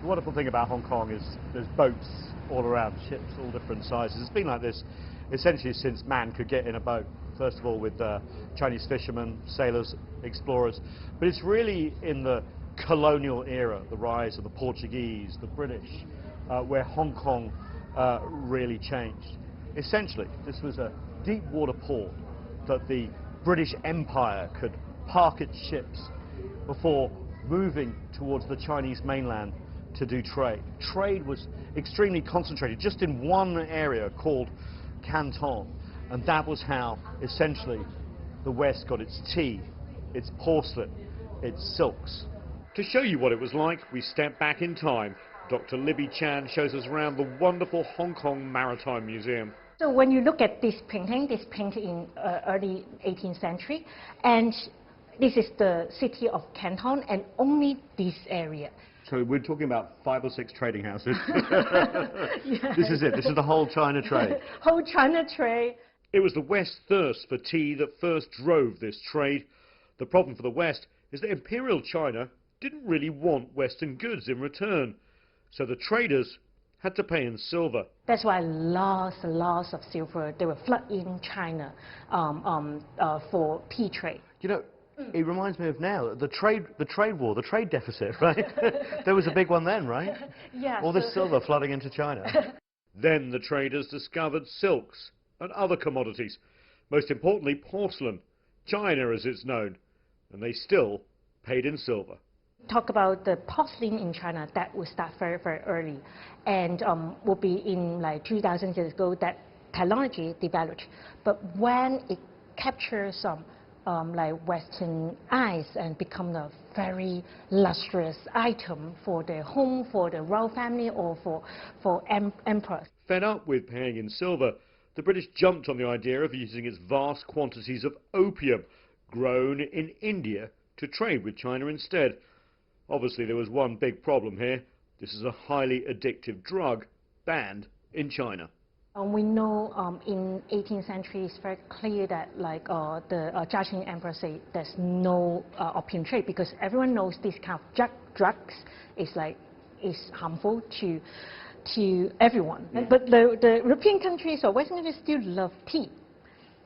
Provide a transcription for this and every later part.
The wonderful thing about Hong Kong is there's boats all around, ships all different sizes. It's been like this essentially since man could get in a boat. First of all with Chinese fishermen, sailors, explorers, but it's really in the colonial era, the rise of the Portuguese, the British, where Hong Kong really changed. Essentially, this was a deep water port that the British Empire could park its ships before moving towards the Chinese mainland to do trade. Trade was extremely concentrated just in one area called Canton, and that was how essentially the West got its tea, its porcelain, its silks. To show you what it was like, we step back in time. Dr. Libby Chan shows us around the wonderful Hong Kong Maritime Museum. So when you look at this painting in early 18th century, and this is the city of Canton and only this area. So we're talking about 5 or 6 trading houses. Yes. This is it. This is the whole China trade. Whole China trade. It was the West's thirst for tea that first drove this trade. The problem for the West is that Imperial China didn't really want Western goods in return. So the traders had to pay in silver. That's why lots of silver, they were flood in China for tea trade. You know, it reminds me of now, the trade war, the trade deficit, right? There was a big one then, right? Yeah. All this silver flooding into China. Then the traders discovered silks and other commodities. Most importantly, porcelain, China as it's known. And they still paid in silver. Talk about the porcelain in China, that will start very, very early. And will be in like 2,000 years ago that technology developed. But when it captures some like Western eyes and become a very luxurious item for the home, for the royal family, or for emperors. Fed up with paying in silver, the British jumped on the idea of using its vast quantities of opium grown in India to trade with China instead. Obviously, there was one big problem here. This is a highly addictive drug banned in China. We know in 18th century it's very clear that like the Jiaqing emperor said there's no opium trade because everyone knows this kind of drugs is harmful to everyone. Yeah. But the European countries or Western countries still love tea,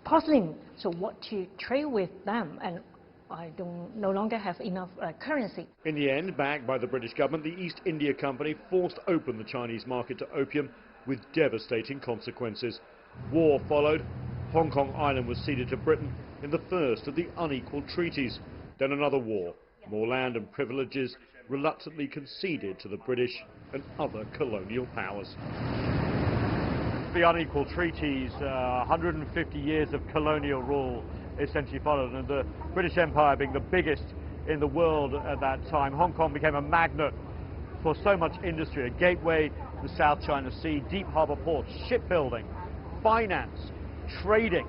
porcelain. So what to trade with them? And I no longer have enough currency. In the end, backed by the British government, the East India Company forced open the Chinese market to opium with devastating consequences. War followed. Hong Kong Island was ceded to Britain in the first of the unequal treaties. Then another war. More land and privileges reluctantly conceded to the British and other colonial powers. The unequal treaties, 150 years of colonial rule essentially followed, and the British Empire being the biggest in the world at that time, Hong Kong became a magnet for so much industry, a gateway to the South China Sea, deep harbour ports, shipbuilding, finance, trading.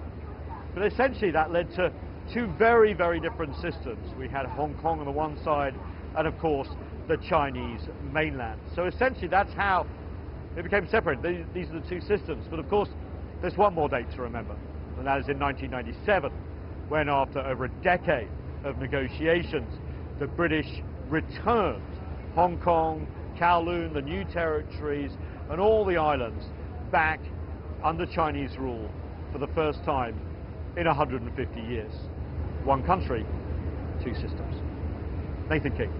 But essentially that led to 2 very, very different systems. We had Hong Kong on the one side and of course the Chinese mainland. So essentially that's how it became separated. These are the 2 systems. But of course there's one more date to remember, and that is in 1997, when after over a decade of negotiations, the British returned Hong Kong, Kowloon, the new territories, and all the islands back under Chinese rule for the first time in 150 years. One country, 2 systems. Nathan King,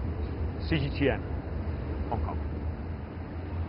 CGTN, Hong Kong.